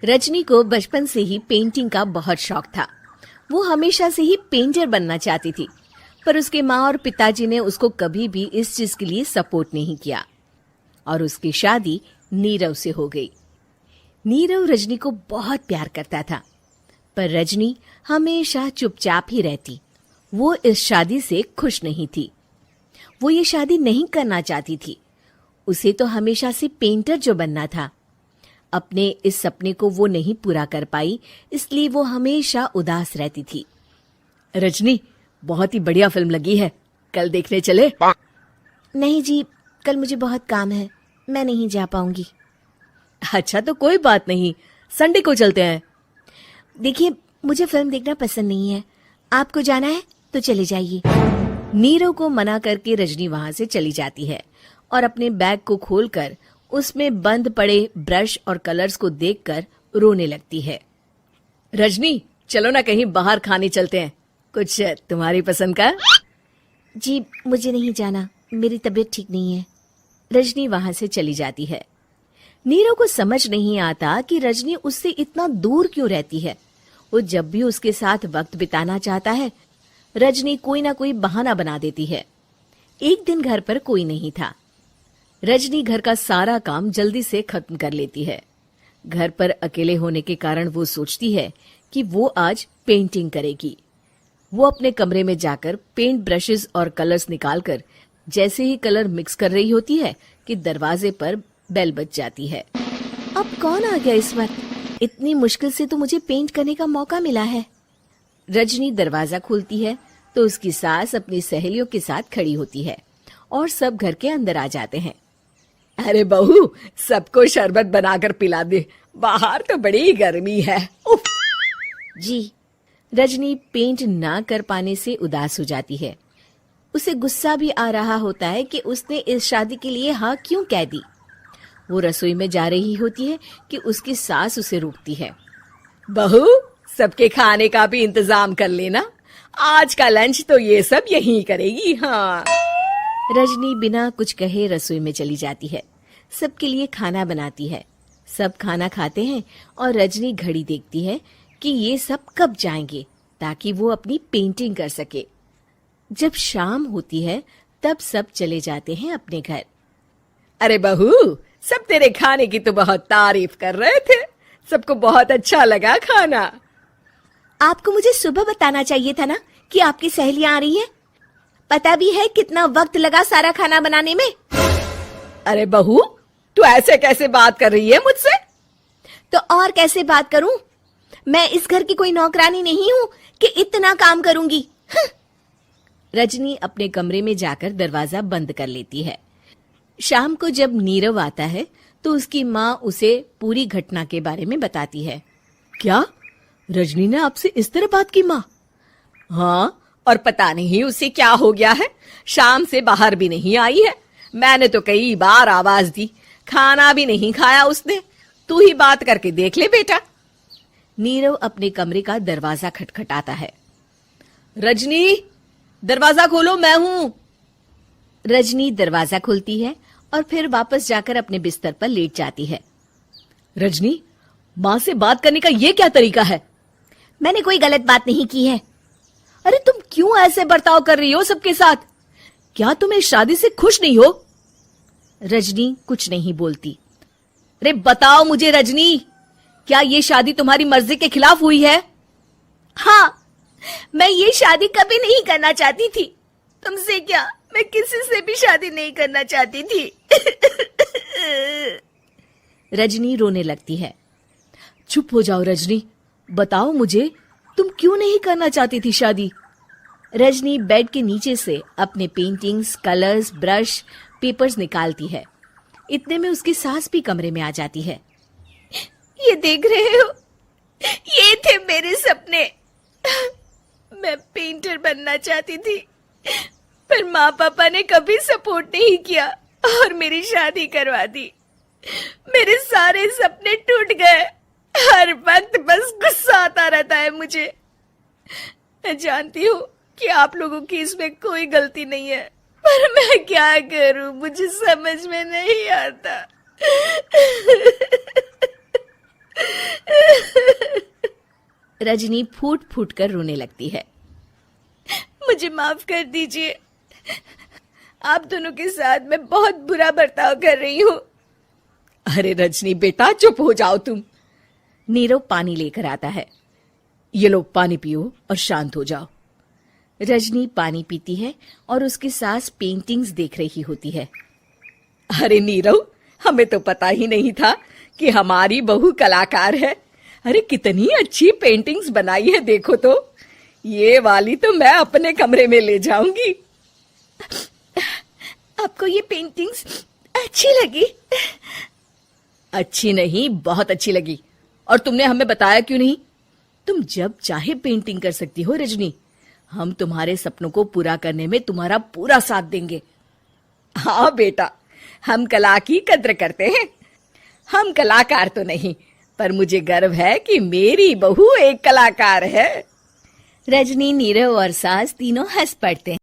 रजनी को बचपन से ही पेंटिंग का बहुत शौक था। वो हमेशा से ही पेंटर बनना चाहती थी, पर उसके माँ और पिताजी ने उसको कभी भी इस चीज के लिए सपोर्ट नहीं किया और उसकी शादी नीरव से हो गई। नीरव रजनी को बहुत प्यार करता था, पर रजनी हमेशा चुपचाप ही रहती। वो इस शादी से खुश नहीं थी। वो ये शादी नहीं करना चाहती थी। उसे तो हमेशा से पेंटर जो बनना था। अपने इस सपने को वो नहीं पूरा कर पाई, इसलिए वो हमेशा उदास रहती थी। रजनी, बहुत ही बढ़िया फिल्म लगी है, कल देखने चले? नहीं जी, कल मुझे बहुत काम है, मैं नहीं जा पाऊंगी। अच्छा तो कोई बात नहीं, संडे को चलते हैं। देखिए, मुझे फिल्म देखना पसंद नहीं है। आपको जाना है तो चले जाइए। नीरव को मना करके रजनी वहां से चली जाती है और अपने बैग को खोलकर उसमें बंद पड़े ब्रश और कलर्स को देखकर रोने लगती है। रजनी, चलो ना कहीं बाहर खाने चलते हैं, कुछ तुम्हारी पसंद का। जी, मुझे नहीं जाना, मेरी तबीयत ठीक नहीं है। रजनी वहां से चली जाती है। नीरव को समझ नहीं आता कि रजनी उससे इतना दूर क्यों रहती है। वो जब भी उसके साथ वक्त बिताना चाहता है, रजनी कोई ना कोई बहाना बना देती है। एक दिन घर पर कोई नहीं था। रजनी घर का सारा काम जल्दी से खत्म कर लेती है। घर पर अकेले होने के कारण वो सोचती है कि वो आज पेंटिंग करेगी। वो अपने कमरे में जाकर पेंट ब्रशेस और कलर्स निकालकर जैसे ही कलर मिक्स कर रही होती है कि दरवाजे पर बेल बज जाती है। अब कौन आ गया इस वक्त? इतनी मुश्किल से तो मुझे पेंट करने का मौका मिला है। रजनी दरवाजा खोलती है तो उसकी सास अपनी सहेलियों के साथ खड़ी होती है और सब घर के अंदर आ जाते हैं। अरे बहू, सबको शरबत बनाकर पिला दे, बाहर तो बड़ी गर्मी है। उफ। जी। रजनी पेंट ना कर पाने से उदास हो जाती है। उसे गुस्सा भी आ रहा होता है कि उसने इस शादी के लिए हाँ क्यों कह दी। वो रसोई में जा रही होती है कि उसकी सास उसे रोकती है। बहू, सबके खाने का भी इंतजाम कर लेना, आज का लंच तो ये सब यहीं करेगी। हाँ। रजनी बिना कुछ कहे रसोई में चली जाती है। सबके लिए खाना बनाती है। सब खाना खाते हैं और रजनी घड़ी देखती है कि ये सब कब जाएंगे ताकि वो अपनी पेंटिंग कर सके। जब शाम होती है तब सब चले जाते हैं अपने घर। अरे बहू, सब तेरे खाने की तो बहुत तारीफ कर रहे थे, सबको बहुत अच्छा लगा खाना। आपको मुझे सुबह बताना चाहिए था ना कि आपकी सहेलियां आ रही हैं। पता भी है कितना वक्त लगा सारा खाना बनाने में। अरे बहू, तू ऐसे कैसे बात कर रही है मुझसे? तो और कैसे बात करूं? मैं इस घर की कोई नौकरानी नहीं हूं कि इतना काम करूंगी। रजनी अपने कमरे में जाकर दरवाजा बंद कर लेती है। शाम को जब नीरव आता है तो उसकी माँ उसे पूरी घटना के बारे में बताती है। क्या रजनी ने आपसे इस तरह बात की माँ? हाँ, और पता नहीं उसे क्या हो गया है, शाम से बाहर भी नहीं आई है। मैंने तो कई बार आवाज दी, खाना भी नहीं खाया उसने। तू ही बात करके देख ले बेटा। नीरव अपने कमरे का दरवाजा खटखटाता है। रजनी, दरवाजा खोलो, मैं हूं। रजनी दरवाजा खोलती है और फिर वापस जाकर अपने बिस्तर पर लेट जाती है। रजनी, माँ से बात करने का ये क्या तरीका है? मैंने कोई गलत बात नहीं की है। अरे तुम क्यों ऐसे बर्ताव कर रही हो सबके साथ? क्या तुम इस शादी से खुश नहीं हो? रजनी कुछ नहीं बोलती। अरे बताओ मुझे रजनी, क्या ये शादी तुम्हारी मर्जी के खिलाफ हुई है? हाँ, मैं ये शादी कभी नहीं करना चाहती थी। तुमसे क्या, मैं किसी से भी शादी नहीं करना चाहती थी। रजनी रोने लगती है। चुप हो जाओ रजनी, बताओ मुझे, तुम क्यों नहीं करना चाहती थी शादी? रजनी बेड के नीचे से अपने पेंटिंग्स, कलर्स, ब्रश, पेपर्स निकालती है। इतने में उसकी सास भी कमरे में आ जाती है। ये देख रहे हो, ये थे मेरे सपने। मैं पेंटर बनना चाहती थी, पर माँ पापा ने कभी सपोर्ट नहीं किया और मेरी शादी करवा दी। मेरे सारे सपने टूट गए। हर वक्त बस गुस्सा आता रहता है मुझे। मैं जानती हूँ कि आप लोगों की इसमें कोई गलती नहीं है, पर मैं क्या करूँ, मुझे समझ में नहीं आता। रजनी फूट फूट कर रोने लगती है। मुझे माफ कर दीजिए, आप दोनों के साथ मैं बहुत बुरा बर्ताव कर रही हूँ। अरे रजनी बेटा, चुप हो जाओ तुम। नीरव पानी लेकर आता है। ये लो पानी पियो और शांत हो जाओ। रजनी पानी पीती है और उसकी सास पेंटिंग्स देख रही होती है। अरे नीरव, हमें तो पता ही नहीं था कि हमारी बहू कलाकार है। अरे कितनी अच्छी पेंटिंग्स बनाई है, देखो तो। ये वाली तो मैं अपने कमरे में ले जाऊंगी। आपको ये पेंटिंग्स अच्छी लगी? अच्छी नहीं, बहुत अच्छी लगी। और तुमने हमें बताया क्यों नहीं? तुम जब चाहे पेंटिंग कर सकती हो रजनी। हम तुम्हारे सपनों को पूरा करने में तुम्हारा पूरा साथ देंगे। हाँ बेटा, हम कला की कद्र करते हैं। हम कलाकार तो नहीं, पर मुझे गर्व है कि मेरी बहू एक कलाकार है। रजनी, नीरव और सास तीनों हंस पड़ते हैं।